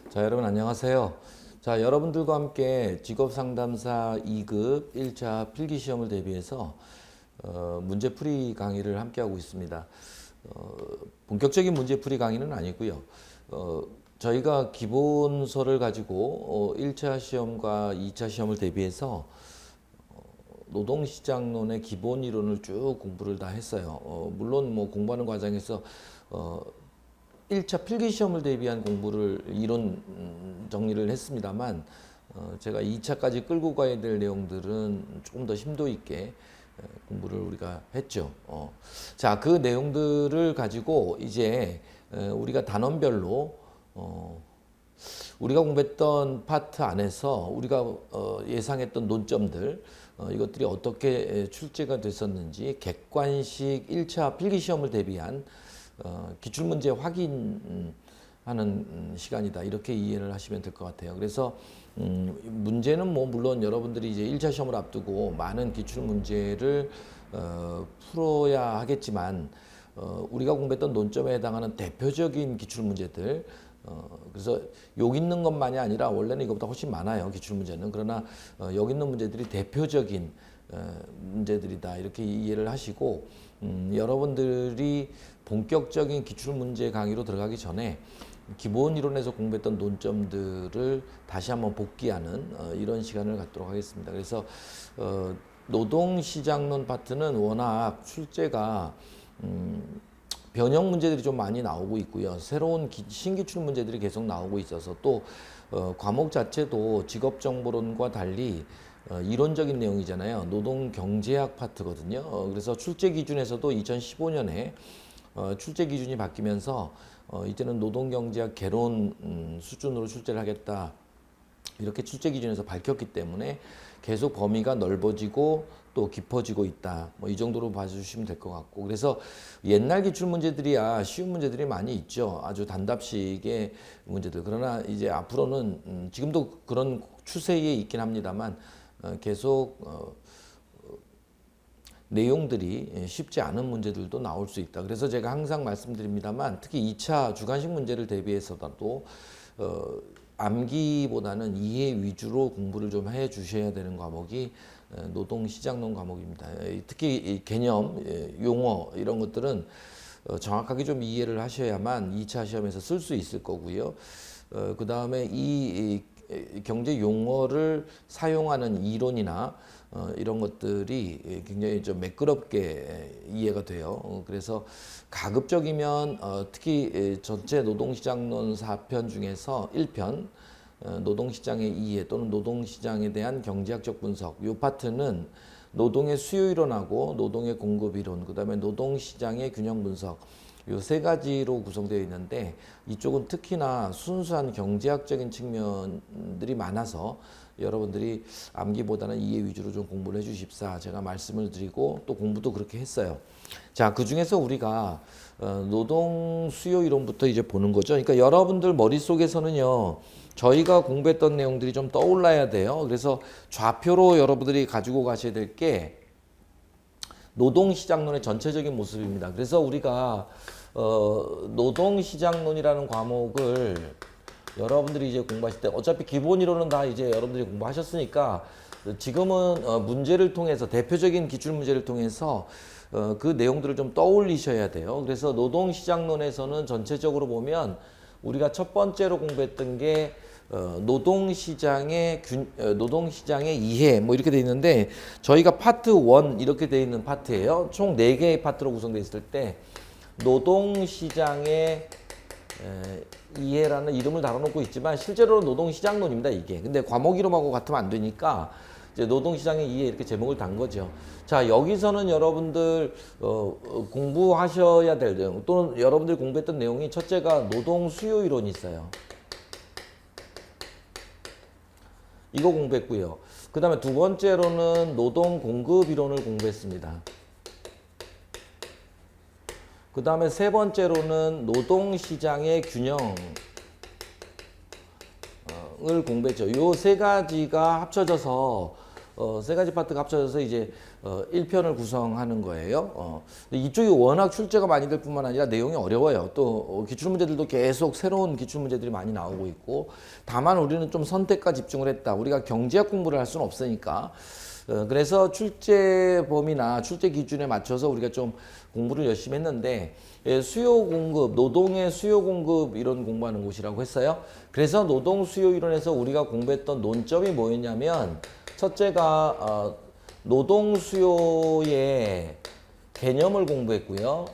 자, 여러분 안녕하세요. 자, 여러분들과 함께 직업상담사 2급 1차 필기시험을 대비해서 문제풀이 강의를 함께하고 있습니다. 본격적인 문제풀이 강의는 아니고요. 저희가 기본서를 가지고 1차 시험과 2차 시험을 대비해서 노동시장론의 기본 이론을 쭉 공부를 다 했어요. 물론 뭐 공부하는 과정에서 1차 필기시험을 대비한 공부를 이론 정리를 했습니다만 제가 2차까지 끌고 가야 될 내용들은 조금 더 심도 있게 공부를 우리가 했죠. 자, 그 내용들을 가지고 이제 우리가 단원별로 우리가 공부했던 파트 안에서 우리가 예상했던 논점들 이것들이 어떻게 출제가 됐었는지 객관식 1차 필기시험을 대비한 기출문제 확인하는 시간이다. 이렇게 이해를 하시면 될 것 같아요. 그래서 문제는 뭐 물론 여러분들이 이제 1차 시험을 앞두고 많은 기출문제를 풀어야 하겠지만 우리가 공부했던 논점에 해당하는 대표적인 기출문제들 그래서 여기 있는 것만이 아니라 원래는 이것보다 훨씬 많아요. 기출문제는. 그러나 여기 있는 문제들이 대표적인 문제들이다. 이렇게 이해를 하시고 여러분들이 본격적인 기출문제 강의로 들어가기 전에 기본 이론에서 공부했던 논점들을 다시 한번 복기하는 이런 시간을 갖도록 하겠습니다. 그래서 노동시장론 파트는 워낙 출제가 변형 문제들이 좀 많이 나오고 있고요. 새로운 신기출 문제들이 계속 나오고 있어서 또 과목 자체도 직업정보론과 달리 이론적인 내용이잖아요. 노동경제학 파트거든요. 그래서 출제 기준에서도 2015년에 출제 기준이 바뀌면서 이제는 노동경제학 개론 수준으로 출제를 하겠다. 이렇게 출제 기준에서 밝혔기 때문에 계속 범위가 넓어지고 또 깊어지고 있다. 뭐 이 정도로 봐주시면 될 것 같고, 그래서 옛날 기출 문제들이야 쉬운 문제들이 많이 있죠. 아주 단답식의 문제들. 그러나 이제 앞으로는 지금도 그런 추세에 있긴 합니다만 계속 내용들이 쉽지 않은 문제들도 나올 수 있다. 그래서 제가 항상 말씀드립니다만 특히 2차 주관식 문제를 대비해서도 암기보다는 이해 위주로 공부를 좀 해 주셔야 되는 과목이 노동시장론 과목입니다. 특히 이 개념, 용어 이런 것들은 정확하게 좀 이해를 하셔야만 2차 시험에서 쓸 수 있을 거고요. 그 다음에 이 경제 용어를 사용하는 이론이나 이런 것들이 굉장히 좀 매끄럽게 이해가 돼요. 그래서 가급적이면 특히 전체 노동시장론 4편 중에서 1편 노동시장의 이해 또는 노동시장에 대한 경제학적 분석 이 파트는 노동의 수요 이론하고 노동의 공급 이론 그다음에 노동시장의 균형 분석 이 세 가지로 구성되어 있는데 이쪽은 특히나 순수한 경제학적인 측면들이 많아서 여러분들이 암기보다는 이해 위주로 좀 공부를 해주십사 제가 말씀을 드리고 또 공부도 그렇게 했어요. 자, 그 중에서 우리가 노동 수요 이론부터 이제 보는 거죠. 그러니까 여러분들 머릿속에서는요 저희가 공부했던 내용들이 좀 떠올라야 돼요. 그래서 좌표로 여러분들이 가지고 가셔야 될 게 노동시장론의 전체적인 모습입니다. 그래서 우리가 노동시장론이라는 과목을 여러분들이 이제 공부하실 때 어차피 기본 이론은 다 이제 여러분들이 공부하셨으니까 지금은 문제를 통해서 대표적인 기출 문제를 통해서 그 내용들을 좀 떠올리셔야 돼요. 그래서 노동시장론에서는 전체적으로 보면 우리가 첫 번째로 공부했던 게 노동시장의 이해 뭐 이렇게 돼 있는데 저희가 파트 1 이렇게 돼 있는 파트예요. 총 4개의 파트로 구성되어 있을 때 노동시장의 이해라는 이름을 달아놓고 있지만 실제로는 노동시장론입니다 이게. 근데 과목 이름하고 같으면 안 되니까 이제 노동시장의 이해 이렇게 제목을 단 거죠. 자, 여기서는 여러분들 공부하셔야 될 내용 또는 여러분들이 공부했던 내용이 첫째가 노동 수요 이론이 있어요. 이거 공부했고요. 그 다음에 두 번째로는 노동 공급 이론을 공부했습니다. 그 다음에 세 번째로는 노동시장의 균형을 공부했죠. 요 세 가지가 합쳐져서 세 가지 파트가 합쳐져서 이제 1편을 구성하는 거예요. 이쪽이 워낙 출제가 많이 될 뿐만 아니라 내용이 어려워요. 또 기출문제들도 계속 새로운 기출문제들이 많이 나오고 있고, 다만 우리는 좀 선택과 집중을 했다. 우리가 경제학 공부를 할 수는 없으니까. 그래서 출제 범위나 출제 기준에 맞춰서 우리가 좀 공부를 열심히 했는데, 수요 공급, 노동의 수요 공급 이론 공부하는 곳이라고 했어요. 그래서 노동 수요 이론에서 우리가 공부했던 논점이 뭐였냐면, 첫째가 노동 수요의 개념을 공부했고요.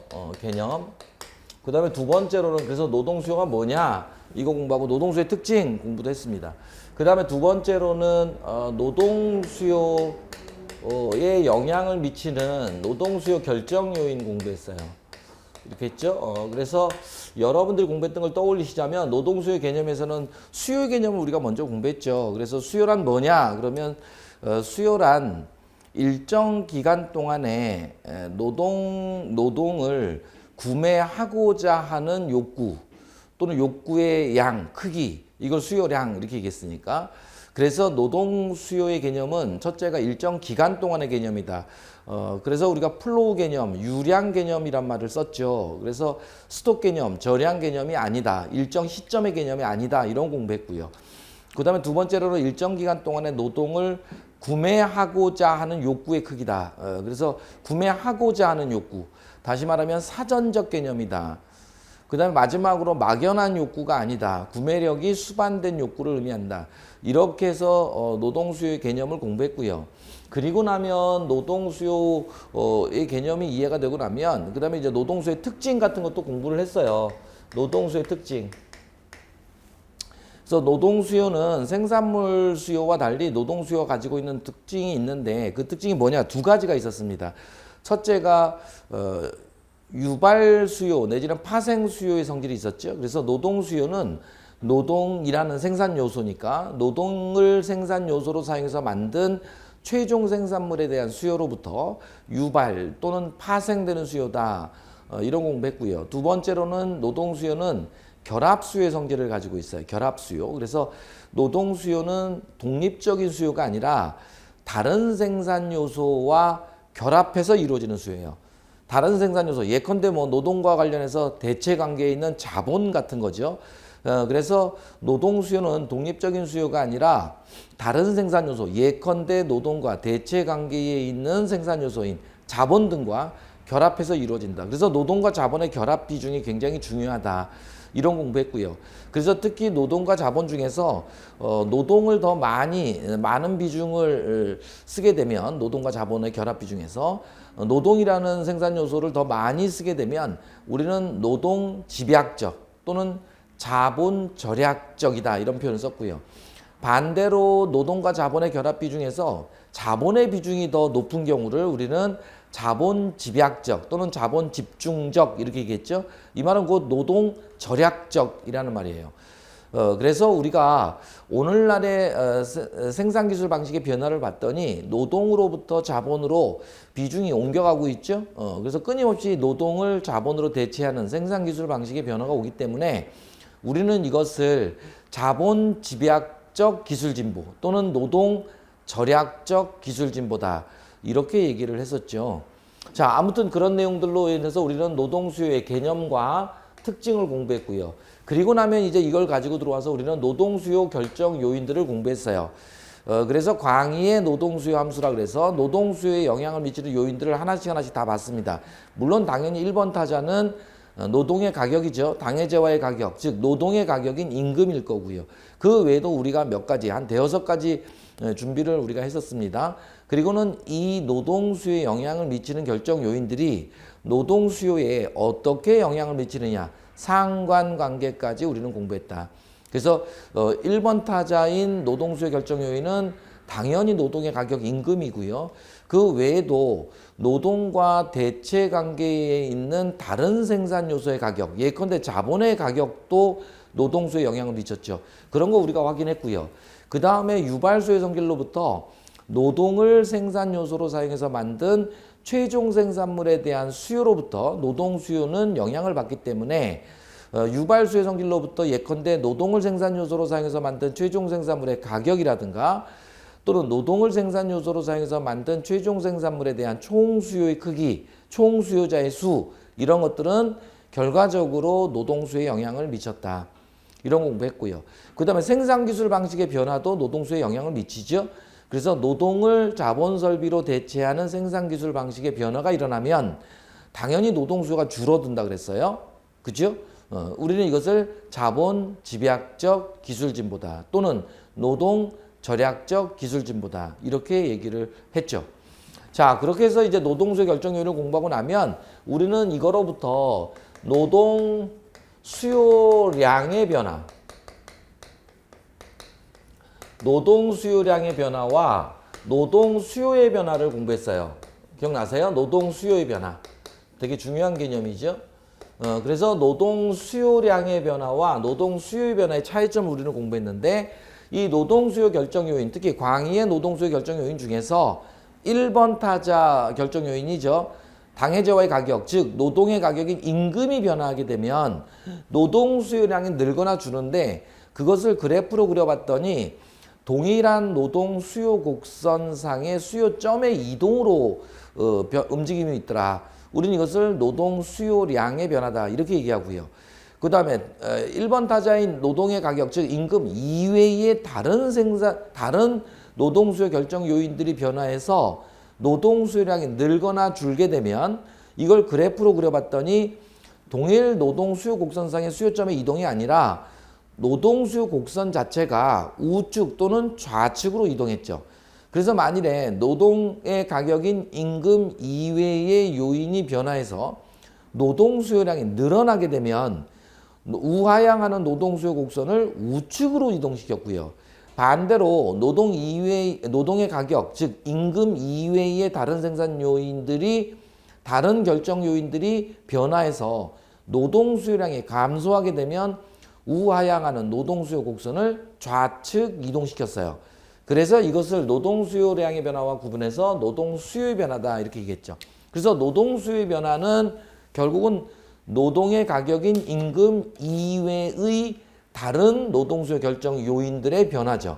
개념. 그 다음에 두 번째로는 그래서 노동 수요가 뭐냐 이거 공부하고 노동 수요의 특징 공부도 했습니다. 그 다음에 두 번째로는 노동 수요에 영향을 미치는 노동 수요 결정 요인 공부했어요. 이렇게 했죠. 그래서 여러분들이 공부했던 걸 떠올리시자면 노동 수요 개념에서는 수요 개념을 우리가 먼저 공부했죠. 그래서 수요란 뭐냐? 그러면 수요란 일정 기간 동안에 노동을 구매하고자 하는 욕구 또는 욕구의 양, 크기, 이걸 수요량 이렇게 얘기했으니까, 그래서 노동 수요의 개념은 첫째가 일정 기간 동안의 개념이다. 그래서 우리가 플로우 개념, 유량 개념이란 말을 썼죠. 그래서 스톡 개념, 저량 개념이 아니다. 일정 시점의 개념이 아니다. 이런 공부했고요. 그 다음에 두 번째로는 일정 기간 동안의 노동을 구매하고자 하는 욕구의 크기다. 그래서 구매하고자 하는 욕구. 다시 말하면 사전적 개념이다. 그 다음에 마지막으로 막연한 욕구가 아니다. 구매력이 수반된 욕구를 의미한다. 이렇게 해서 노동 수요의 개념을 공부했고요. 그리고 나면 노동 수요의 개념이 이해가 되고 나면 그 다음에 이제 노동 수요의 특징 같은 것도 공부를 했어요. 노동 수요의 특징. 그래서 노동 수요는 생산물 수요와 달리 노동 수요가 가지고 있는 특징이 있는데, 그 특징이 뭐냐? 두 가지가 있었습니다. 첫째가 유발 수요 내지는 파생 수요의 성질이 있었죠. 그래서 노동 수요는 노동이라는 생산 요소니까 노동을 생산 요소로 사용해서 만든 최종 생산물에 대한 수요로부터 유발 또는 파생되는 수요다. 이런 공부했고요. 두 번째로는 노동 수요는 결합 수요의 성질을 가지고 있어요. 결합 수요. 그래서 노동 수요는 독립적인 수요가 아니라 다른 생산 요소와 결합해서 이루어지는 수요예요. 다른 생산 요소, 예컨대 뭐 노동과 관련해서 대체 관계에 있는 자본 같은 거죠. 그래서 노동 수요는 독립적인 수요가 아니라 다른 생산 요소, 예컨대 노동과 대체 관계에 있는 생산 요소인 자본 등과 결합해서 이루어진다. 그래서 노동과 자본의 결합 비중이 굉장히 중요하다. 이런 공부했고요. 그래서 특히 노동과 자본 중에서 노동을 더 많은 비중을 쓰게 되면, 노동과 자본의 결합 비중에서 노동이라는 생산 요소를 더 많이 쓰게 되면 우리는 노동 집약적 또는 자본 절약적이다. 이런 표현을 썼고요. 반대로 노동과 자본의 결합 비중에서 자본의 비중이 더 높은 경우를 우리는 자본 집약적 또는 자본 집중적 이렇게 얘기했죠. 이 말은 곧 노동 절약적이라는 말이에요. 그래서 우리가 오늘날의 생산기술 방식의 변화를 봤더니 노동으로부터 자본으로 비중이 옮겨가고 있죠. 그래서 끊임없이 노동을 자본으로 대체하는 생산기술 방식의 변화가 오기 때문에 우리는 이것을 자본 집약적 기술진보 또는 노동 절약적 기술진보다 이렇게 얘기를 했었죠. 자, 아무튼 그런 내용들로 인해서 우리는 노동 수요의 개념과 특징을 공부했고요. 그리고 나면 이제 이걸 가지고 들어와서 우리는 노동 수요 결정 요인들을 공부했어요. 그래서 광의의 노동 수요 함수라 그래서 노동 수요에 영향을 미치는 요인들을 하나씩 다 봤습니다. 물론 당연히 1번 타자는 노동의 가격이죠. 당해제와의 가격, 즉 노동의 가격인 임금일 거고요. 그 외에도 우리가 몇 가지, 한 대여섯 가지 준비를 우리가 했었습니다. 그리고는 이 노동 수요에 영향을 미치는 결정 요인들이 노동 수요에 어떻게 영향을 미치느냐, 상관관계까지 우리는 공부했다. 그래서 1번 타자인 노동 수요 결정 요인은 당연히 노동의 가격 임금이고요. 그 외에도 노동과 대체 관계에 있는 다른 생산 요소의 가격, 예컨대 자본의 가격도 노동 수요에 영향을 미쳤죠. 그런 거 우리가 확인했고요. 그 다음에 유발수의 성질로부터 노동을 생산 요소로 사용해서 만든 최종 생산물에 대한 수요로부터 노동 수요는 영향을 받기 때문에 유발수의 성질로부터 예컨대 노동을 생산 요소로 사용해서 만든 최종 생산물의 가격이라든가 또는 노동을 생산 요소로 사용해서 만든 최종 생산물에 대한 총 수요의 크기, 총 수요자의 수 이런 것들은 결과적으로 노동 수요에 영향을 미쳤다. 이런 공부했고요. 그 다음에 생산기술 방식의 변화도 노동 수요에 영향을 미치죠. 그래서 노동을 자본 설비로 대체하는 생산기술 방식의 변화가 일어나면 당연히 노동 수요가 줄어든다 그랬어요. 그죠? 우리는 이것을 자본 집약적 기술 진보다 또는 노동 절약적 기술 진보다 이렇게 얘기를 했죠. 자, 그렇게 해서 이제 노동 수요 결정 요인을 공부하고 나면 우리는 이거로부터 노동 수요량의 변화, 노동 수요량의 변화와 노동 수요의 변화를 공부했어요. 기억나세요? 노동 수요의 변화. 되게 중요한 개념이죠. 그래서 노동 수요량의 변화와 노동 수요의 변화의 차이점을 우리는 공부했는데 이 노동 수요 결정 요인, 특히 광의의 노동 수요 결정 요인 중에서 1번 타자 결정 요인이죠. 당해제와의 가격, 즉 노동의 가격인 임금이 변화하게 되면 노동 수요량이 늘거나 주는데 그것을 그래프로 그려봤더니 동일한 노동 수요 곡선상의 수요점의 이동으로 움직임이 있더라. 우리는 이것을 노동 수요량의 변화다 이렇게 얘기하고요. 그 다음에 1번 타자인 노동의 가격, 즉 임금 이외의 다른 노동 수요 결정 요인들이 변화해서 노동 수요량이 늘거나 줄게 되면 이걸 그래프로 그려봤더니 동일 노동 수요 곡선상의 수요점의 이동이 아니라 노동 수요 곡선 자체가 우측 또는 좌측으로 이동했죠. 그래서 만일에 노동의 가격인 임금 이외의 요인이 변화해서 노동 수요량이 늘어나게 되면 우하향하는 노동 수요 곡선을 우측으로 이동시켰고요. 반대로 노동의 가격, 즉 임금 이외의 다른 생산 요인들이 다른 결정 요인들이 변화해서 노동 수요량이 감소하게 되면 우하향하는 노동 수요 곡선을 좌측 이동시켰어요. 그래서 이것을 노동 수요량의 변화와 구분해서 노동 수요의 변화다 이렇게 얘기했죠. 그래서 노동 수요의 변화는 결국은 노동의 가격인 임금 이외의 다른 노동 수요 결정 요인들의 변화죠.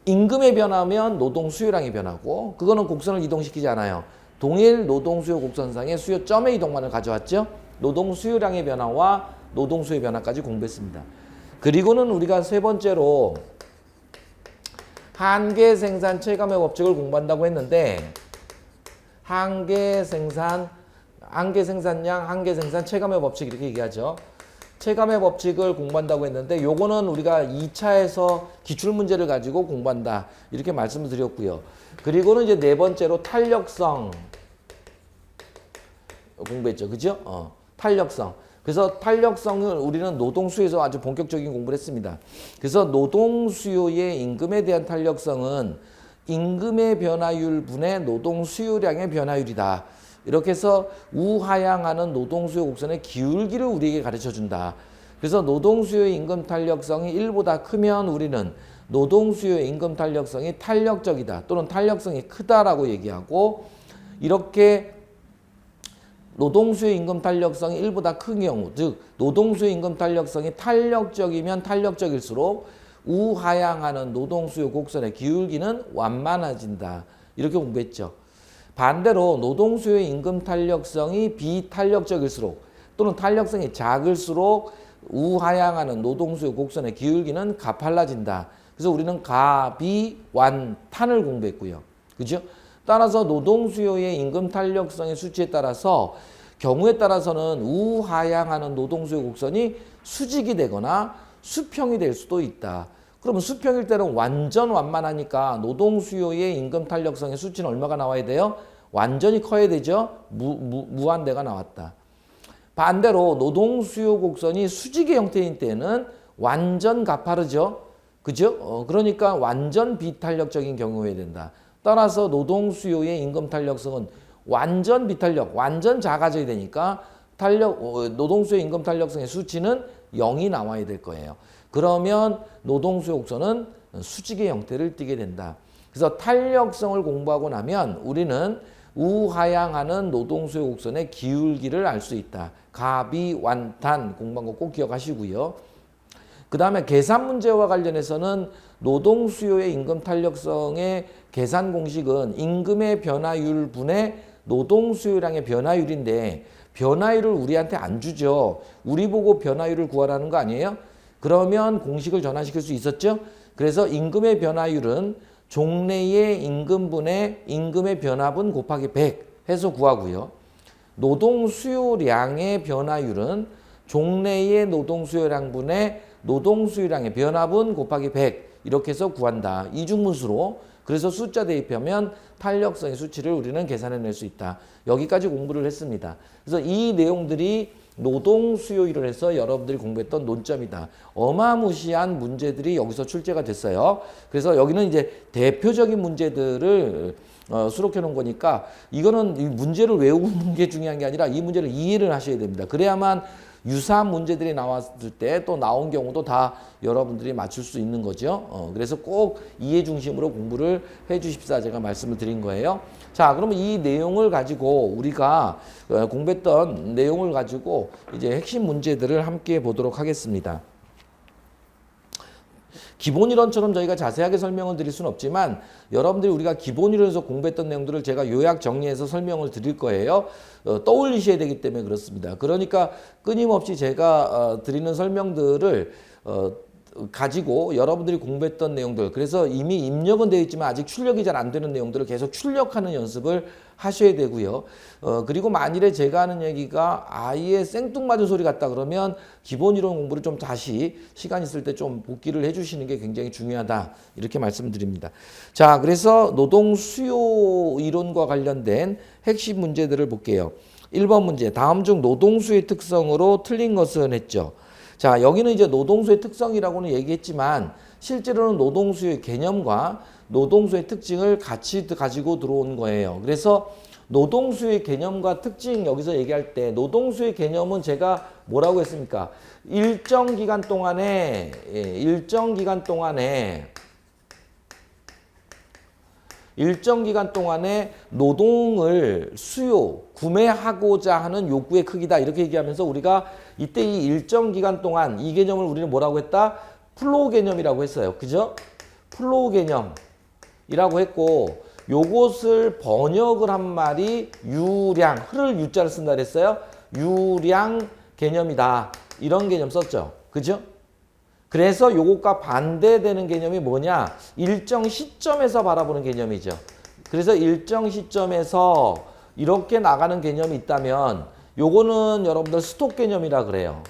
임금의 변화면 노동 수요량이 변하고 그거는 곡선을 이동시키지 않아요. 동일 노동 수요 곡선상의 수요점의 이동만을 가져왔죠. 노동 수요량의 변화와 노동 수요의 변화까지 공부했습니다. 그리고는 우리가 세 번째로 한계 생산 체감의 법칙을 공부한다고 했는데 한계 생산량, 한계 생산 체감의 법칙 이렇게 얘기하죠. 체감의 법칙을 공부한다고 했는데 요거는 우리가 2차에서 기출문제를 가지고 공부한다 이렇게 말씀을 드렸고요. 그리고는 이제 네 번째로 탄력성 공부했죠. 그죠? 탄력성. 그래서 탄력성을 우리는 노동 수요에서 아주 본격적인 공부를 했습니다. 그래서 노동 수요의 임금에 대한 탄력성은 임금의 변화율 분의 노동 수요량의 변화율이다. 이렇게 해서 우하향하는 노동 수요 곡선의 기울기를 우리에게 가르쳐 준다. 그래서 노동 수요의 임금 탄력성이 1보다 크면 우리는 노동 수요의 임금 탄력성이 탄력적이다 또는 탄력성이 크다라고 얘기하고 이렇게 노동 수요의 임금 탄력성이 1보다 큰 경우, 즉 노동 수요의 임금 탄력성이 탄력적이면 탄력적일수록 우하향하는 노동 수요 곡선의 기울기는 완만해진다. 이렇게 공부했죠. 반대로 노동 수요의 임금 탄력성이 비탄력적일수록 또는 탄력성이 작을수록 우하향하는 노동 수요 곡선의 기울기는 가팔라진다. 그래서 우리는 가비완탄을 공부했고요. 그죠? 따라서 노동 수요의 임금 탄력성의 수치에 따라서 경우에 따라서는 우하향하는 노동 수요 곡선이 수직이 되거나 수평이 될 수도 있다. 그러면 수평일 때는 완전 완만하니까 노동 수요의 임금 탄력성의 수치는 얼마가 나와야 돼요? 완전히 커야 되죠. 무한대가 나왔다. 반대로 노동 수요 곡선이 수직의 형태인 때는 완전 가파르죠. 그죠? 그러니까 완전 비탄력적인 경우여야 된다. 따라서 노동 수요의 임금 탄력성은 완전 비탄력, 완전 작아져야 되니까 노동 수요 임금 탄력성의 수치는 0이 나와야 될 거예요. 그러면 노동 수요 곡선은 수직의 형태를 띠게 된다. 그래서 탄력성을 공부하고 나면 우리는 우하향하는 노동 수요 곡선의 기울기를 알 수 있다. 가비완탄 공부한 거 꼭 기억하시고요. 그 다음에 계산 문제와 관련해서는 노동 수요의 임금 탄력성의 계산 공식은 임금의 변화율 분의 노동 수요량의 변화율인데 변화율을 우리한테 안 주죠. 우리 보고 변화율을 구하라는 거 아니에요? 그러면 공식을 전환시킬 수 있었죠. 그래서 임금의 변화율은 종래의 임금분의 임금의 변화분 곱하기 100 해서 구하고요. 노동 수요량의 변화율은 종래의 노동 수요량분의 노동 수요량의 변화분 곱하기 100 이렇게 해서 구한다. 이중문수로. 그래서 숫자 대입하면 탄력성의 수치를 우리는 계산해낼 수 있다. 여기까지 공부를 했습니다. 그래서 이 내용들이 노동 수요율을 해서 여러분들이 공부했던 논점이다. 어마무시한 문제들이 여기서 출제가 됐어요. 그래서 여기는 이제 대표적인 문제들을 수록해 놓은 거니까 이거는 이 문제를 외우는 게 중요한 게 아니라 이 문제를 이해를 하셔야 됩니다. 그래야만 유사한 문제들이 나왔을 때 또 나온 경우도 다 여러분들이 맞출 수 있는 거죠. 그래서 꼭 이해 중심으로 공부를 해 주십사 제가 말씀을 드린 거예요. 자, 그러면 이 내용을 가지고 우리가 공부했던 내용을 가지고 이제 핵심 문제들을 함께 보도록 하겠습니다. 기본 이론처럼 저희가 자세하게 설명을 드릴 수는 없지만 여러분들이 우리가 기본 이론에서 공부했던 내용들을 제가 요약 정리해서 설명을 드릴 거예요. 떠올리셔야 되기 때문에 그렇습니다. 그러니까 끊임없이 제가 드리는 설명들을 가지고 여러분들이 공부했던 내용들, 그래서 이미 입력은 되어 있지만 아직 출력이 잘 안 되는 내용들을 계속 출력하는 연습을 하셔야 되고요. 그리고 만일에 제가 하는 얘기가 아예 생뚱맞은 소리 같다 그러면 기본 이론 공부를 좀 다시 시간 있을 때 좀 복기를 해주시는 게 굉장히 중요하다. 이렇게 말씀드립니다. 자, 그래서 노동 수요 이론과 관련된 핵심 문제들을 볼게요. 1번 문제, 다음 중 노동 수요의 특성으로 틀린 것은 했죠. 자, 여기는 이제 노동수의 특성이라고는 얘기했지만 실제로는 노동수의 개념과 노동수의 특징을 같이 가지고 들어온 거예요. 그래서 노동수의 개념과 특징 여기서 얘기할 때 노동수의 개념은 제가 뭐라고 했습니까? 일정 기간 동안에 노동을 구매하고자 하는 욕구의 크기다. 이렇게 얘기하면서 우리가 이때 이 일정 기간 동안 이 개념을 우리는 뭐라고 했다? 플로우 개념이라고 했어요. 그죠? 플로우 개념이라고 했고 요것을 번역을 한 말이 유량, 흐를 유자를 쓴다 그랬어요. 유량 개념이다. 이런 개념 썼죠. 그죠? 그래서 요것과 반대되는 개념이 뭐냐? 일정 시점에서 바라보는 개념이죠. 그래서 일정 시점에서 이렇게 나가는 개념이 있다면 요거는 여러분들 스톡 개념이라 그래요.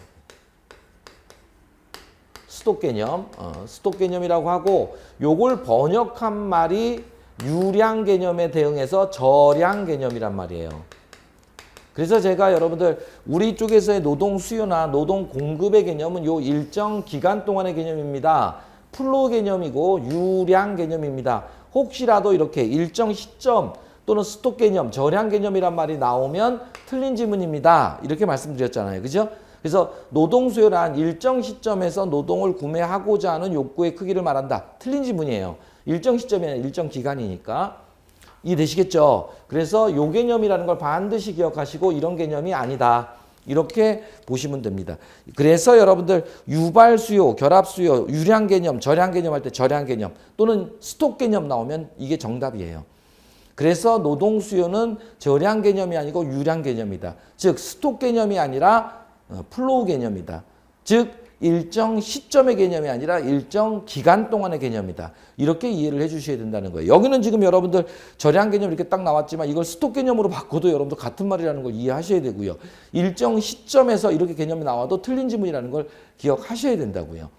스톡 개념. 스톡 개념이라고 하고 요걸 번역한 말이 유량 개념에 대응해서 저량 개념이란 말이에요. 그래서 제가 여러분들 우리 쪽에서의 노동 수요나 노동 공급의 개념은 요 일정 기간 동안의 개념입니다. 플로우 개념이고 유량 개념입니다. 혹시라도 이렇게 일정 시점 또는 스톡 개념, 저량 개념이란 말이 나오면 틀린 지문입니다. 이렇게 말씀드렸잖아요. 그죠? 그래서 노동 수요란 일정 시점에서 노동을 구매하고자 하는 욕구의 크기를 말한다. 틀린 지문이에요. 일정 시점이 아니라 일정 기간이니까. 이해되시겠죠? 그래서 요 개념이라는 걸 반드시 기억하시고 이런 개념이 아니다. 이렇게 보시면 됩니다. 그래서 여러분들 유발 수요, 결합 수요, 유량 개념, 저량 개념 할 때 저량 개념 또는 스톡 개념 나오면 이게 정답이에요. 그래서 노동 수요는 저량 개념이 아니고 유량 개념이다. 즉 스톡 개념이 아니라 플로우 개념이다. 즉 일정 시점의 개념이 아니라 일정 기간 동안의 개념이다. 이렇게 이해를 해주셔야 된다는 거예요. 여기는 지금 여러분들 저량 개념 이렇게 딱 나왔지만 이걸 스톡 개념으로 바꿔도 여러분들 같은 말이라는 걸 이해하셔야 되고요. 일정 시점에서 이렇게 개념이 나와도 틀린 지문이라는 걸 기억하셔야 된다고요.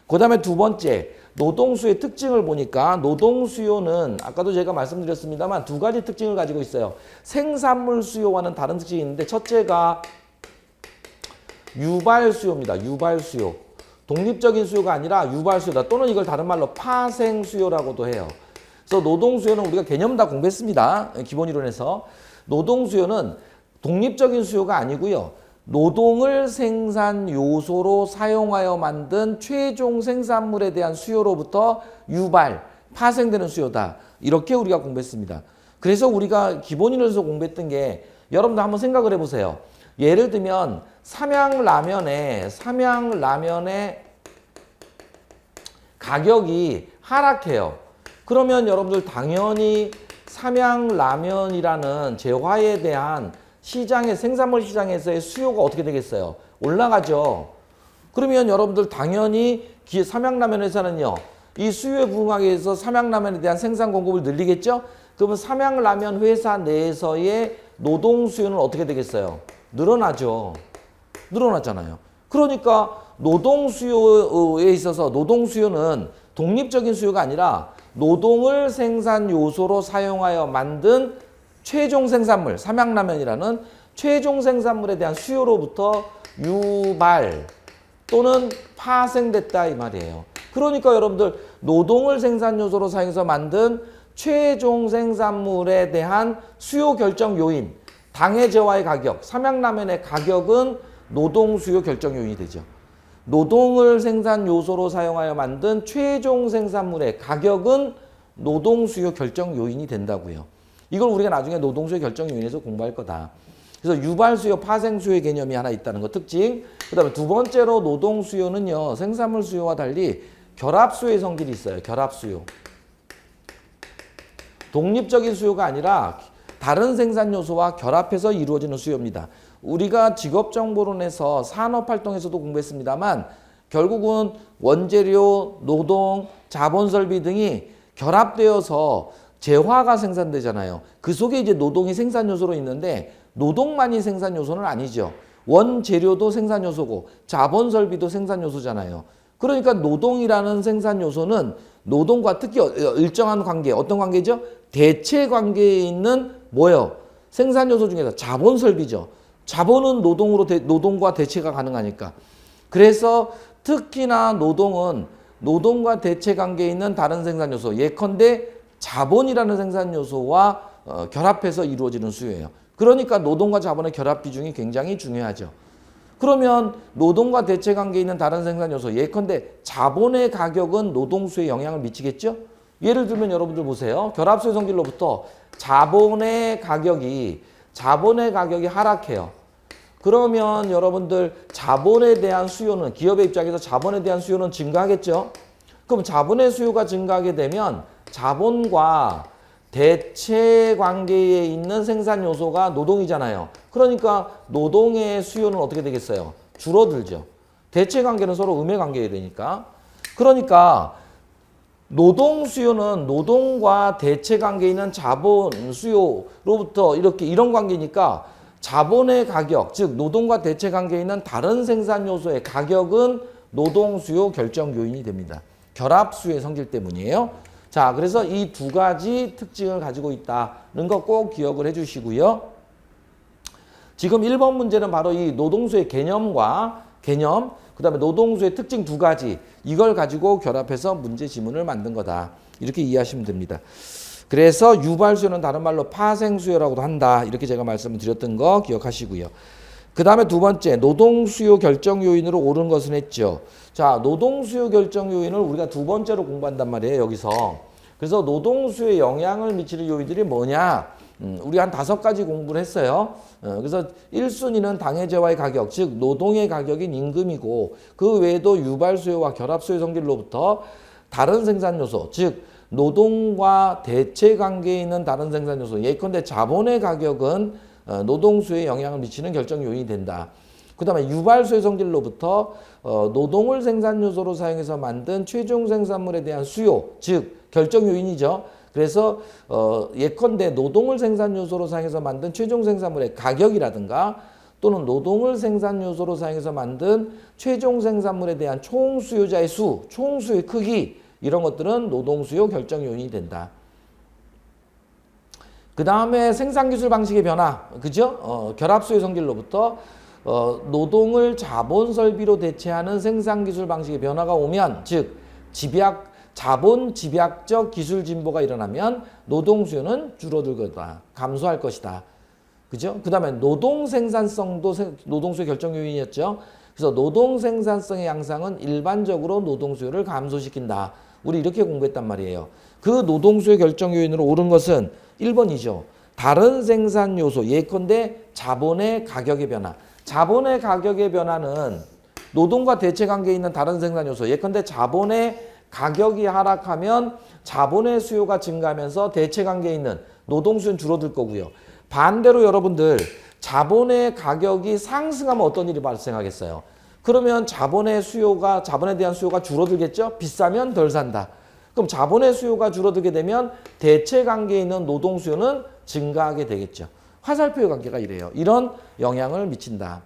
그 다음에 두 번째, 노동수요의 특징을 보니까 노동수요는 아까도 제가 말씀드렸습니다만 두 가지 특징을 가지고 있어요. 생산물 수요와는 다른 특징이 있는데 첫째가 유발 수요입니다. 유발 수요. 독립적인 수요가 아니라 유발 수요다. 또는 이걸 다른 말로 파생 수요라고도 해요. 그래서 노동 수요는 우리가 개념 다 공부했습니다. 기본 이론에서. 노동 수요는 독립적인 수요가 아니고요. 노동을 생산 요소로 사용하여 만든 최종 생산물에 대한 수요로부터 유발, 파생되는 수요다. 이렇게 우리가 공부했습니다. 그래서 우리가 기본 이론에서 공부했던 게 여러분들 한번 생각을 해보세요. 예를 들면 삼양라면에 가격이 하락해요. 그러면 여러분들 당연히 삼양라면이라는 재화에 대한 시장의 생산물 시장에서의 수요가 어떻게 되겠어요? 올라가죠. 그러면 여러분들 당연히 삼양라면에서는요. 이 수요에 부응하기 위해서 삼양라면에 대한 생산 공급을 늘리겠죠? 그러면 삼양라면 회사 내에서의 노동 수요는 어떻게 되겠어요? 늘어나죠. 늘어났잖아요. 그러니까 노동 수요에 있어서 노동 수요는 독립적인 수요가 아니라 노동을 생산 요소로 사용하여 만든 최종 생산물, 삼양라면이라는 최종 생산물에 대한 수요로부터 유발 또는 파생됐다 이 말이에요. 그러니까 여러분들 노동을 생산 요소로 사용해서 만든 최종 생산물에 대한 수요 결정 요인, 당해 재화의 가격, 삼양라면의 가격은 노동 수요 결정 요인이 되죠. 노동을 생산 요소로 사용하여 만든 최종 생산물의 가격은 노동 수요 결정 요인이 된다고요. 이걸 우리가 나중에 노동 수요 결정 요인에서 공부할 거다. 그래서 유발 수요, 파생 수요의 개념이 하나 있다는 거 특징. 그다음에 두 번째로 노동 수요는요. 생산물 수요와 달리 결합 수요의 성질이 있어요. 결합 수요. 독립적인 수요가 아니라 다른 생산 요소와 결합해서 이루어지는 수요입니다. 우리가 직업정보론에서 산업활동에서도 공부했습니다만 결국은 원재료, 노동, 자본설비 등이 결합되어서 재화가 생산되잖아요. 그 속에 이제 노동이 생산 요소로 있는데 노동만이 생산 요소는 아니죠. 원재료도 생산 요소고 자본설비도 생산 요소잖아요. 그러니까 노동이라는 생산 요소는 노동과 특히 일정한 관계, 어떤 관계죠? 대체 관계에 있는 뭐예요? 생산 요소 중에서 자본설비죠. 자본은 노동과 대체가 가능하니까. 그래서 특히나 노동은 노동과 대체 관계에 있는 다른 생산 요소, 예컨대 자본이라는 생산 요소와 결합해서 이루어지는 수요예요. 그러니까 노동과 자본의 결합 비중이 굉장히 중요하죠. 그러면 노동과 대체 관계에 있는 다른 생산 요소, 예컨대 자본의 가격은 노동 수요에 영향을 미치겠죠? 예를 들면 여러분들 보세요. 결합 수요 성질로부터 자본의 가격이 하락해요. 그러면 여러분들 자본에 대한 수요는 기업의 입장에서 자본에 대한 수요는 증가하겠죠. 그럼 자본의 수요가 증가하게 되면 자본과 대체 관계에 있는 생산 요소가 노동이잖아요. 그러니까 노동의 수요는 어떻게 되겠어요? 줄어들죠. 대체 관계는 서로 음의 관계가 되니까. 그러니까 노동 수요는 노동과 대체 관계에 있는 자본 수요로부터 이런 관계니까 자본의 가격, 즉 노동과 대체 관계에 있는 다른 생산 요소의 가격은 노동 수요 결정 요인이 됩니다. 결합 수요의 성질 때문이에요. 자, 그래서 이 두 가지 특징을 가지고 있다는 거 꼭 기억을 해 주시고요. 지금 1번 문제는 바로 이 노동수의 개념, 그 다음에 노동수의 특징 두 가지, 이걸 가지고 결합해서 문제 지문을 만든 거다. 이렇게 이해하시면 됩니다. 그래서 유발수요는 다른 말로 파생수요라고도 한다. 이렇게 제가 말씀을 드렸던 거 기억하시고요. 그 다음에 두 번째, 노동수요 결정 요인으로 옳은 것은 했죠. 자, 노동수요 결정 요인을 우리가 두 번째로 공부한단 말이에요, 여기서. 그래서 노동수요에 영향을 미치는 요인들이 뭐냐? 우리 한 5가지 공부를 했어요. 그래서 1순위는 당해재화의 가격, 즉 노동의 가격인 임금이고 그 외에도 유발수요와 결합수요 성질로부터 다른 생산 요소, 즉 노동과 대체 관계에 있는 다른 생산 요소, 예컨대 자본의 가격은 노동수요에 영향을 미치는 결정 요인이 된다. 그 다음에 유발수요 성질로부터 노동을 생산 요소로 사용해서 만든 최종 생산물에 대한 수요, 즉 결정 요인이죠. 그래서 예컨대 노동을 생산 요소로 사용해서 만든 최종 생산물의 가격이라든가 또는 노동을 생산 요소로 사용해서 만든 최종 생산물에 대한 총 수요자의 수, 총 수요의 크기, 이런 것들은 노동 수요 결정 요인이 된다. 그 다음에 생산기술 방식의 변화, 그죠? 결합수요 성질로부터 노동을 자본 설비로 대체하는 생산기술 방식의 변화가 오면, 즉 자본 집약적 기술 진보가 일어나면 노동 수요는 줄어들 거다, 감소할 것이다. 그죠? 그 다음에 노동 생산성도 노동 수요 결정 요인이었죠. 그래서 노동 생산성의 양상은 일반적으로 노동 수요를 감소시킨다. 우리 이렇게 공부했단 말이에요. 그 노동 수요 결정 요인으로 옳은 것은 1번이죠. 다른 생산 요소, 예컨대 자본의 가격의 변화. 자본의 가격의 변화는 노동과 대체 관계에 있는 다른 생산 요소, 예컨대 자본의 가격이 하락하면 자본의 수요가 증가하면서 대체관계에 있는 노동수요는 줄어들 거고요. 반대로 여러분들 자본의 가격이 상승하면 어떤 일이 발생하겠어요? 그러면 자본에 대한 수요가 줄어들겠죠? 비싸면 덜 산다. 그럼 자본의 수요가 줄어들게 되면 대체관계에 있는 노동수요는 증가하게 되겠죠. 화살표의 관계가 이래요. 이런 영향을 미친다.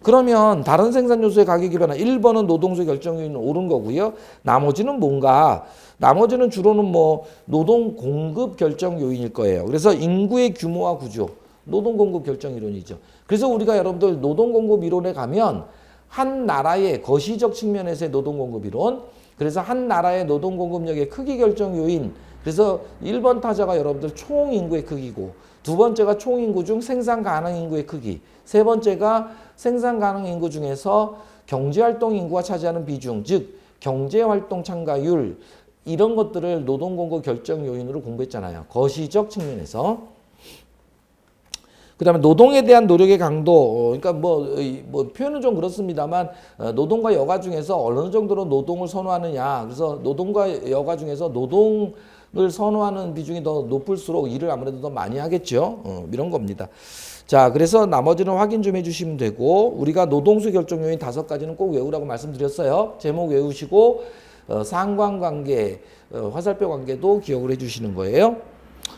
그러면 다른 생산 요소의 가격이 변화. 1번은 노동수요 결정 요인은 옳은 거고요. 나머지는 뭔가? 나머지는 주로는 뭐 노동 공급 결정 요인일 거예요. 그래서 인구의 규모와 구조, 노동 공급 결정 이론이죠. 그래서 우리가 여러분들 노동 공급 이론에 가면 한 나라의 거시적 측면에서의 노동 공급 이론, 그래서 한 나라의 노동 공급력의 크기 결정 요인, 그래서 1번 타자가 여러분들 총 인구의 크기고, 두 번째가 총 인구 중 생산 가능 인구의 크기, 세 번째가 생산 가능 인구 중에서 경제활동 인구가 차지하는 비중, 즉 경제활동 참가율, 이런 것들을 노동 공급 결정 요인으로 공부했잖아요. 거시적 측면에서. 그 다음에 노동에 대한 노력의 강도, 그러니까 뭐 표현은 좀 그렇습니다만 노동과 여가 중에서 어느 정도로 노동을 선호하느냐. 그래서 노동과 여가 중에서 노동을 선호하는 비중이 더 높을수록 일을 아무래도 더 많이 하겠죠. 이런 겁니다. 자, 그래서 나머지는 확인 좀 해주시면 되고, 우리가 노동수 결정 요인 5가지는 꼭 외우라고 말씀드렸어요. 제목 외우시고 상관관계, 화살표 관계도 기억을 해주시는 거예요.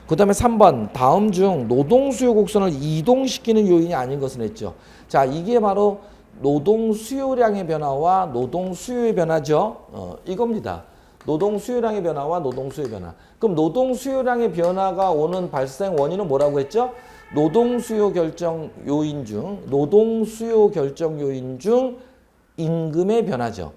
그 다음에 3번, 다음 중 노동 수요 곡선을 이동시키는 요인이 아닌 것은 했죠. 자, 이게 바로 노동 수요량의 변화와 노동 수요의 변화죠. 이겁니다. 노동 수요량의 변화와 노동 수요의 변화. 그럼 노동 수요량의 변화가 오는 발생 원인은 뭐라고 했죠? 노동 수요 결정 요인 중 임금의 변화죠.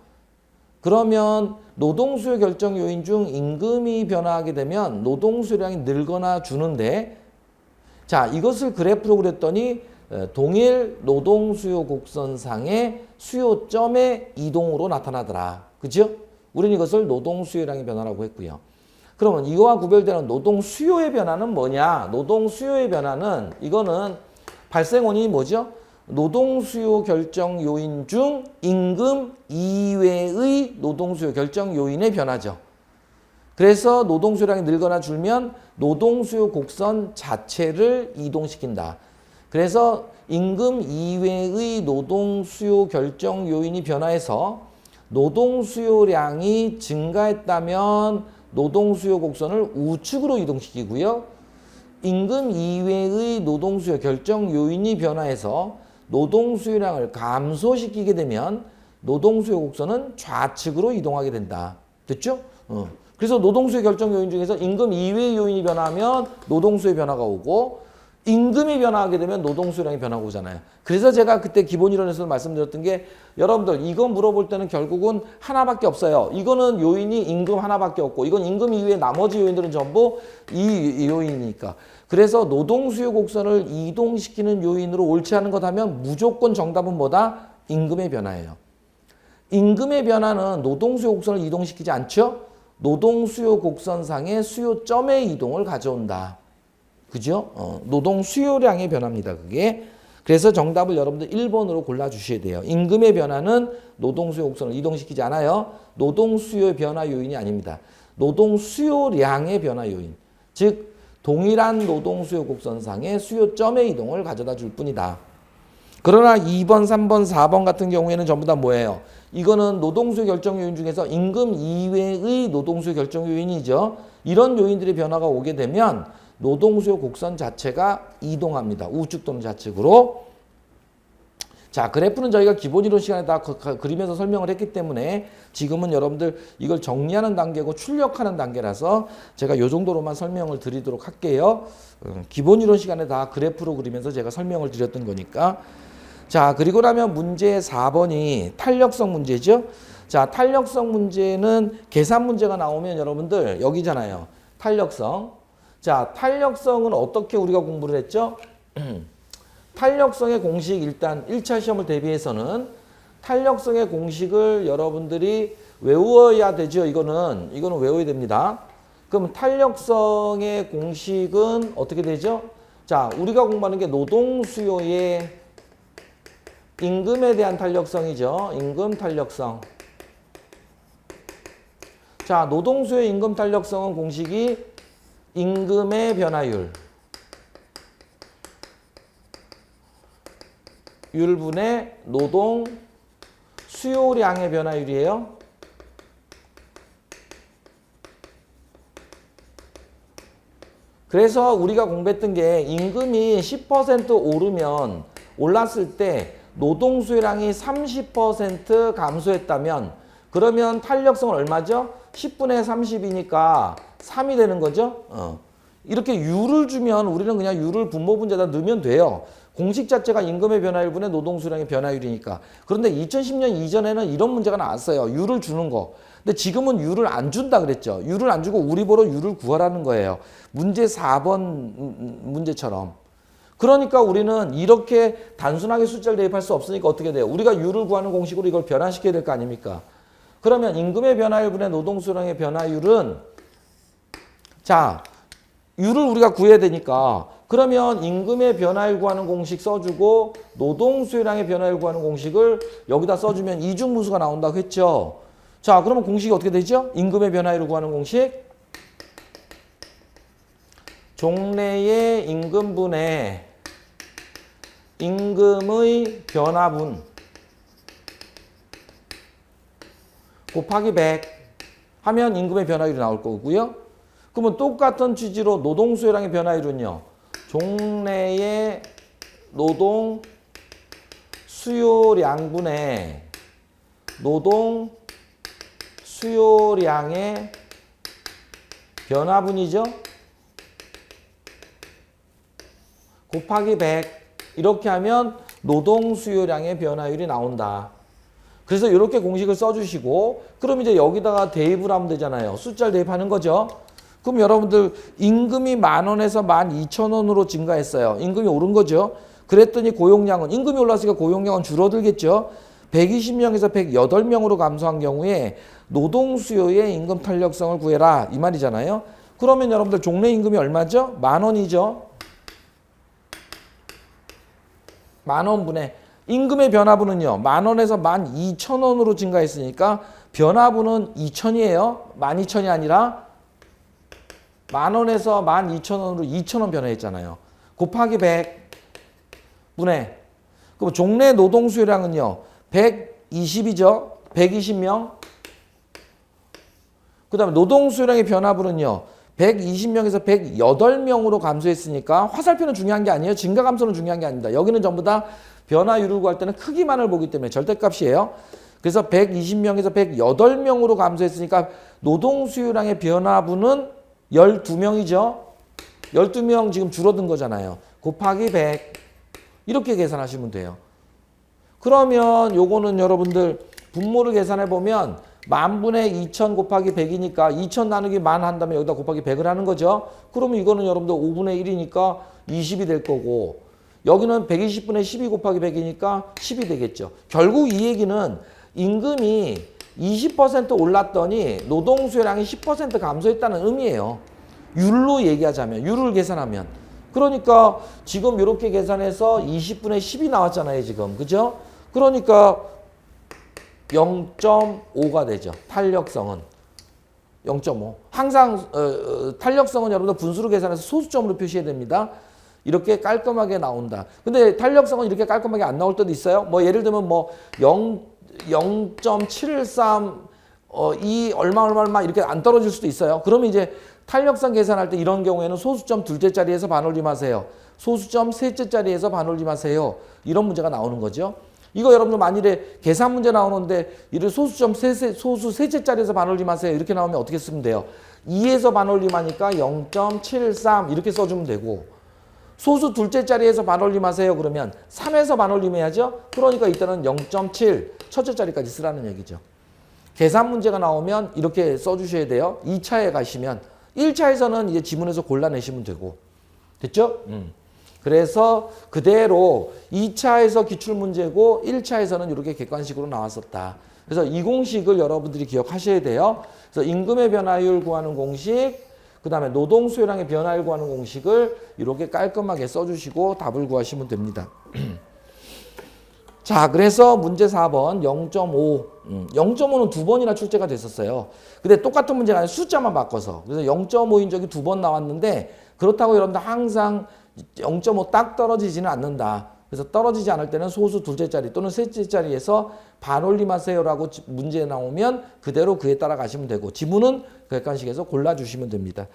그러면 노동수요 결정 요인 중 임금이 변화하게 되면 노동수요량이 늘거나 주는데, 자, 이것을 그래프로 그렸더니 동일 노동수요 곡선상의 수요점의 이동으로 나타나더라. 그죠? 우리는 이것을 노동수요량의 변화라고 했고요. 그러면 이거와 구별되는 노동수요의 변화는 뭐냐? 노동수요의 변화는, 이거는 발생 원인이 뭐죠? 노동수요 결정 요인 중 임금 이외의 노동수요 결정 요인의 변화죠. 그래서 노동수요량이 늘거나 줄면 노동수요 곡선 자체를 이동시킨다. 그래서 임금 이외의 노동수요 결정 요인이 변화해서 노동수요량이 증가했다면 노동수요 곡선을 우측으로 이동시키고요. 임금 이외의 노동수요 결정 요인이 변화해서 노동수요량을 감소시키게 되면 노동수요 곡선은 좌측으로 이동하게 된다. 됐죠? 그래서 노동수요 결정 요인 중에서 임금 이외의 요인이 변화하면 노동수요 변화가 오고, 임금이 변화하게 되면 노동수요량이 변화가 오잖아요. 그래서 제가 그때 기본이론에서 말씀드렸던 게, 여러분들 이거 물어볼 때는 결국은 하나밖에 없어요. 이거는 요인이 임금 하나밖에 없고, 이건 임금 이외의 나머지 요인들은 전부 이 요인이니까. 그래서 노동수요 곡선을 이동시키는 요인으로 옳지 않은 것 하면 무조건 정답은 뭐다? 임금의 변화예요. 임금의 변화는 노동수요 곡선을 이동시키지 않죠? 노동수요 곡선상의 수요점의 이동을 가져온다. 그죠? 노동수요량의 변화입니다, 그게. 그래서 정답을 여러분들 1번으로 골라주셔야 돼요. 임금의 변화는 노동수요 곡선을 이동시키지 않아요. 노동수요 변화 요인이 아닙니다. 노동수요량의 변화 요인. 즉 동일한 노동수요 곡선상의 수요점의 이동을 가져다 줄 뿐이다. 그러나 2번, 3번, 4번 같은 경우에는 전부 다 뭐예요? 이거는 노동수요 결정 요인 중에서 임금 이외의 노동수요 결정 요인이죠. 이런 요인들의 변화가 오게 되면 노동수요 곡선 자체가 이동합니다. 우측 또는 좌측으로. 자, 그래프는 저희가 기본이론 시간에 다 그리면서 설명을 했기 때문에 지금은 여러분들 이걸 정리하는 단계고 출력하는 단계라서 제가 이 정도로만 설명을 드리도록 할게요. 기본이론 시간에 다 그래프로 그리면서 제가 설명을 드렸던 거니까. 자, 그리고 나면 문제 4번이 탄력성 문제죠. 자, 탄력성 문제는 계산 문제가 나오면 여러분들 여기잖아요. 탄력성. 자, 탄력성은 어떻게 우리가 공부를 했죠? 탄력성의 공식, 일단 1차 시험을 대비해서는 탄력성의 공식을 여러분들이 외워야 되죠. 이거는 외워야 됩니다. 그럼 탄력성의 공식은 어떻게 되죠? 자, 우리가 공부하는 게 노동 수요의 임금에 대한 탄력성이죠. 임금 탄력성. 자, 노동수요 임금 탄력성은 공식이 임금의 변화율 율분의 노동 수요량의 변화율이에요. 그래서 우리가 공부했던 게 임금이 10% 오르면 올랐을 때 노동 수요량이 30% 감소했다면 그러면 탄력성은 얼마죠? 10분의 30이니까 3이 되는 거죠. 이렇게 유를 주면 우리는 그냥 유를 분모분자에다 넣으면 돼요. 공식 자체가 임금의 변화율분의 노동 수요량의 변화율이니까. 그런데 2010년 이전에는 이런 문제가 나왔어요. 유를 주는 거. 근데 지금은 유를 안 준다 그랬죠. 유를 안 주고 우리 보러 유를 구하라는 거예요. 문제 4번 문제처럼. 그러니까 우리는 이렇게 단순하게 숫자를 대입할 수 없으니까 어떻게 돼요? 우리가 유를 구하는 공식으로 이걸 변환시켜야 될 거 아닙니까? 그러면 임금의 변화율분의 노동 수요량의 변화율은 자, 유를 우리가 구해야 되니까 그러면 임금의 변화율 구하는 공식 써주고 노동 수요량의 변화율 구하는 공식을 여기다 써주면 이중분수가 나온다고 했죠. 자, 그러면 공식이 어떻게 되죠? 임금의 변화율을 구하는 공식 종래의 임금분의 임금의 변화분 곱하기 100 하면 임금의 변화율이 나올 거고요. 그러면 똑같은 취지로 노동 수요량의 변화율은요. 종래의 노동 수요량분의 노동 수요량의 변화분이죠. 곱하기 100 이렇게 하면 노동 수요량의 변화율이 나온다. 그래서 이렇게 공식을 써주시고 그럼 이제 여기다가 대입을 하면 되잖아요. 숫자를 대입하는 거죠. 그럼 여러분들 임금이 10,000원에서 12,000원으로 증가했어요. 임금이 오른 거죠. 그랬더니 고용량은 임금이 올랐으니까 고용량은 줄어들겠죠. 120명에서 108명으로 감소한 경우에 노동 수요의 임금 탄력성을 구해라 이 말이잖아요. 그러면 여러분들 종래 임금이 얼마죠? 10,000원이죠. 10,000원분의 임금의 변화분은요. 10,000원에서 12,000원으로 증가했으니까 변화분은 2,000이에요. 12,000이 아니라 10,000원에서 12,000원으로 2,000원 변화했잖아요. 곱하기 100 분의 그럼 종래 노동 수요량은요. 120이죠. 120명. 그 다음에 노동 수요량의 변화분은요. 120명에서 108명으로 감소했으니까 화살표는 중요한 게 아니에요. 증가 감소는 중요한 게 아닙니다. 여기는 전부 다 변화율을 구할 때는 크기만을 보기 때문에 절대값이에요. 그래서 120명에서 108명으로 감소했으니까 노동 수요량의 변화분은 12명이죠. 12명 지금 줄어든 거잖아요. 곱하기 100 이렇게 계산하시면 돼요. 그러면 요거는 여러분들 분모를 계산해 보면 10,000분의 2,000 곱하기 100이니까 2,000 나누기 10,000 한다면 여기다 곱하기 100을 하는 거죠. 그러면 이거는 여러분들 5분의 1이니까 20이 될 거고 여기는 120분의 12 곱하기 100이니까 10이 되겠죠. 결국 이 얘기는 임금이 20% 올랐더니 노동 수요량이 10% 감소했다는 의미예요. 율로 얘기하자면 율을 계산하면 그러니까 지금 이렇게 계산해서 20분의 10이 나왔잖아요. 지금 그죠? 그러니까 0.5가 되죠. 탄력성은 0.5. 항상 탄력성은 여러분들 분수로 계산해서 소수점으로 표시해야 됩니다. 이렇게 깔끔하게 나온다. 근데 탄력성은 이렇게 깔끔하게 안 나올 때도 있어요. 뭐 예를 들면 뭐 0.713 이 얼마 이렇게 안 떨어질 수도 있어요. 그러면 이제 탄력성 계산할 때 이런 경우에는 소수점 둘째 자리에서 반올림하세요. 소수점 셋째 자리에서 반올림하세요. 이런 문제가 나오는 거죠. 이거 여러분들 만일에 계산 문제 나오는데 이를 소수점 소수 셋째 자리에서 반올림하세요. 이렇게 나오면 어떻게 쓰면 돼요? 2에서 반올림하니까 0.73 이렇게 써주면 되고 소수 둘째 자리에서 반올림하세요. 그러면 3에서 반올림해야죠. 그러니까 이때는 0.7 첫째 자리까지 쓰라는 얘기죠. 계산 문제가 나오면 이렇게 써주셔야 돼요. 2차에 가시면 1차에서는 이제 지문에서 골라내시면 되고 됐죠? 그래서 그대로 2차에서 기출문제고 1차에서는 이렇게 객관식으로 나왔었다. 그래서 이 공식을 여러분들이 기억하셔야 돼요. 그래서 임금의 변화율 구하는 공식, 그 다음에 노동 수요량의 변화율 구하는 공식을 이렇게 깔끔하게 써주시고 답을 구하시면 됩니다. 자, 그래서 문제 4번 0.5 0.5는 두 번이나 출제가 됐었어요. 근데 똑같은 문제가 아니라 숫자만 바꿔서. 그래서 0.5인 적이 두 번 나왔는데 그렇다고 여러분들 항상 0.5 딱 떨어지지는 않는다. 그래서 떨어지지 않을 때는 소수 둘째 자리 또는 셋째 자리에서 반올림하세요라고 문제 나오면 그대로 그에 따라 가시면 되고 지문은 객관식에서 골라주시면 됩니다.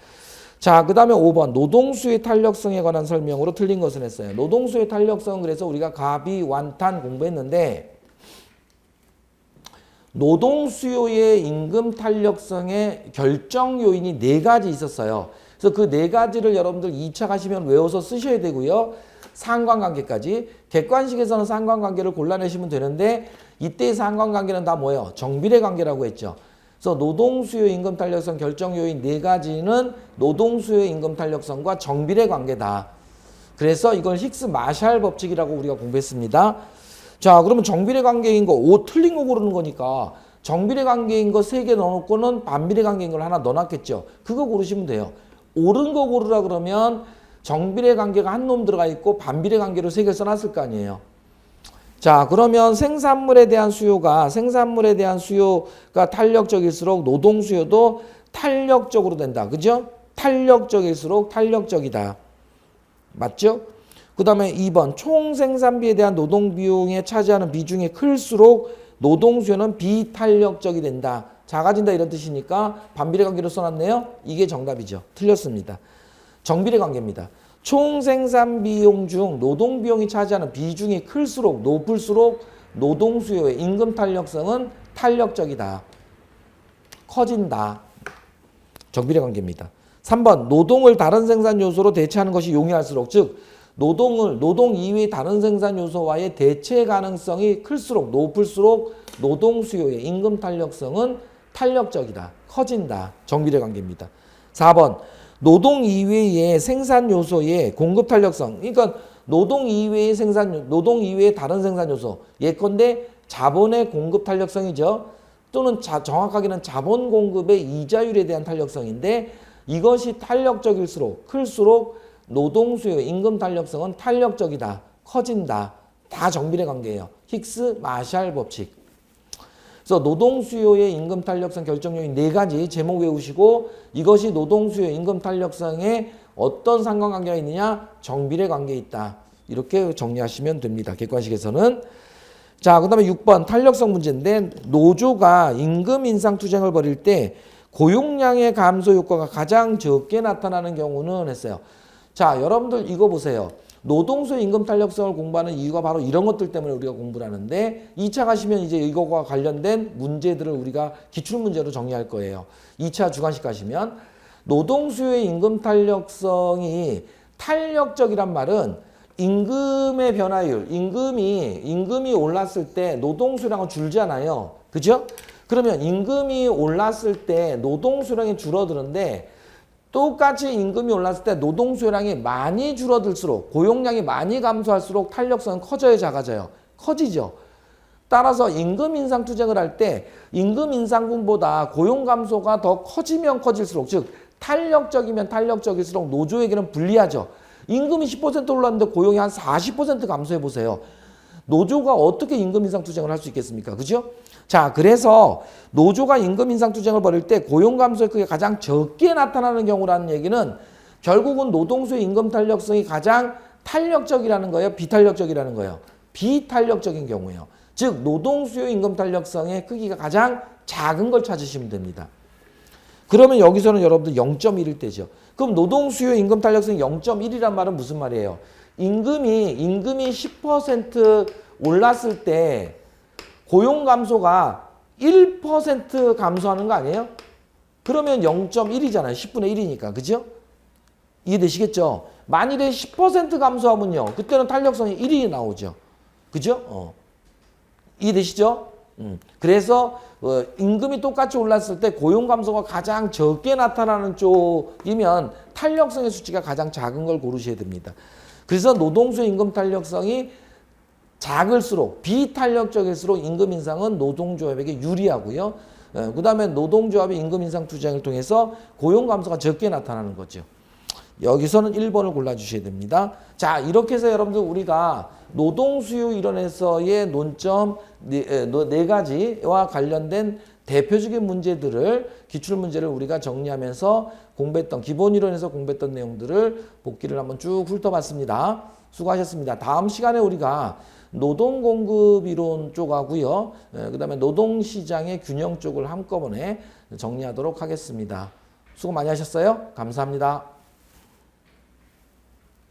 자, 그 다음에 5번 노동수의 탄력성에 관한 설명으로 틀린 것은 했어요. 노동수의 탄력성은 그래서 우리가 가비, 완탄 공부했는데 노동수요의 임금 탄력성의 결정 요인이 4가지 있었어요. 그래서 그 4가지를 여러분들 2차 가시면 외워서 쓰셔야 되고요. 상관관계까지. 객관식에서는 상관관계를 골라내시면 되는데 이때의 상관관계는 다 뭐예요? 정비례 관계라고 했죠. 그래서 노동수요 임금 탄력성 결정 요인 4가지는 노동수요 임금 탄력성과 정비례 관계다. 그래서 이걸 힉스 마샬 법칙이라고 우리가 공부했습니다. 자, 그러면 정비례 관계인 거, 틀린 거 고르는 거니까 정비례 관계인 거 3개 넣어놓고는 반비례 관계인 걸 하나 넣어놨겠죠. 그거 고르시면 돼요. 옳은 거 고르라 그러면 정비례 관계가 한 놈 들어가 있고 반비례 관계로 3개 써놨을 거 아니에요. 자, 그러면 생산물에 대한 수요가 탄력적일수록 노동 수요도 탄력적으로 된다. 그죠? 탄력적일수록 탄력적이다. 맞죠? 그 다음에 2번 총 생산비에 대한 노동 비용에 차지하는 비중이 클수록 노동 수요는 비탄력적이 된다. 작아진다 이런 뜻이니까 반비례 관계로 써놨네요. 이게 정답이죠. 틀렸습니다. 정비례 관계입니다. 총 생산 비용 중 노동 비용이 차지하는 비중이 클수록 높을수록 노동 수요의 임금 탄력성은 탄력적이다. 커진다. 정비례 관계입니다. 3번 노동을 다른 생산 요소로 대체하는 것이 용이할수록 즉 노동 이외의 다른 생산 요소와의 대체 가능성이 클수록 높을수록 노동 수요의 임금 탄력성은 탄력적이다. 커진다. 정비례 관계입니다. 4번 노동 이외의 생산 요소의 공급 탄력성. 그러니까 노동 이외의 다른 생산 요소. 예컨대 자본의 공급 탄력성이죠. 또는 정확하게는 자본 공급의 이자율에 대한 탄력성인데 이것이 탄력적일수록 클수록 노동 수요 임금 탄력성은 탄력적이다. 커진다. 다 정비례 관계예요. 힉스 마샬 법칙. 그래서 노동 수요의 임금 탄력성 결정 요인 4가지 제목 외우시고 이것이 노동 수요 임금 탄력성에 어떤 상관관계가 있느냐? 정비례 관계에 있다. 이렇게 정리하시면 됩니다. 객관식에서는. 자, 그다음에 6번 탄력성 문제인데 노조가 임금 인상 투쟁을 벌일 때 고용량의 감소 효과가 가장 적게 나타나는 경우는 했어요. 자, 여러분들 이거 보세요. 노동수요 임금 탄력성을 공부하는 이유가 바로 이런 것들 때문에 우리가 공부를 하는데 2차 가시면 이제 이거와 관련된 문제들을 우리가 기출문제로 정리할 거예요. 2차 주관식 가시면 노동수요의 임금 탄력성이 탄력적이란 말은 임금의 변화율, 임금이 올랐을 때 노동수량은 줄잖아요. 그죠? 그러면 임금이 올랐을 때 노동수량이 줄어드는데 똑같이 임금이 올랐을 때 노동 수요량이 많이 줄어들수록 고용량이 많이 감소할수록 탄력성은 커져요, 작아져요? 커지죠. 따라서 임금 인상 투쟁을 할 때 임금 인상분보다 고용 감소가 더 커지면 커질수록 즉 탄력적이면 탄력적일수록 노조에게는 불리하죠. 임금이 10% 올랐는데 고용이 한 40% 감소해 보세요. 노조가 어떻게 임금 인상 투쟁을 할 수 있겠습니까? 그죠? 자, 그래서 노조가 임금 인상 투쟁을 벌일 때 고용 감소의 크기가 가장 적게 나타나는 경우라는 얘기는 결국은 노동수의 임금 탄력성이 가장 탄력적이라는 거예요? 비탄력적이라는 거예요? 비탄력적인 경우예요. 즉 노동수요 임금 탄력성의 크기가 가장 작은 걸 찾으시면 됩니다. 그러면 여기서는 여러분들 0.1일 때죠. 그럼 노동수요 임금 탄력성이 0.1이란 말은 무슨 말이에요? 임금이 10% 올랐을 때 고용 감소가 1% 감소하는 거 아니에요? 그러면 0.1이잖아요. 10분의 1이니까. 그죠? 이해되시겠죠? 만일에 10% 감소하면요. 그때는 탄력성이 1이 나오죠. 그죠? 이해되시죠? 그래서 임금이 똑같이 올랐을 때 고용 감소가 가장 적게 나타나는 쪽이면 탄력성의 수치가 가장 작은 걸 고르셔야 됩니다. 그래서 노동수요 임금 탄력성이 작을수록 비탄력적일수록 임금 인상은 노동조합에게 유리하고요. 그 다음에 노동조합의 임금 인상 투쟁을 통해서 고용 감소가 적게 나타나는 거죠. 여기서는 1번을 골라주셔야 됩니다. 자, 이렇게 해서 여러분들 우리가 노동 수요 이론에서의 논점 네 가지와 관련된 대표적인 문제들을 기출 문제를 우리가 정리하면서 공부했던 기본 이론에서 공부했던 내용들을 복기를 한번 쭉 훑어봤습니다. 수고하셨습니다. 다음 시간에 우리가 노동 공급 이론 쪽하고요. 그다음에 노동 시장의 균형 쪽을 한꺼번에 정리하도록 하겠습니다. 수고 많이 하셨어요. 감사합니다.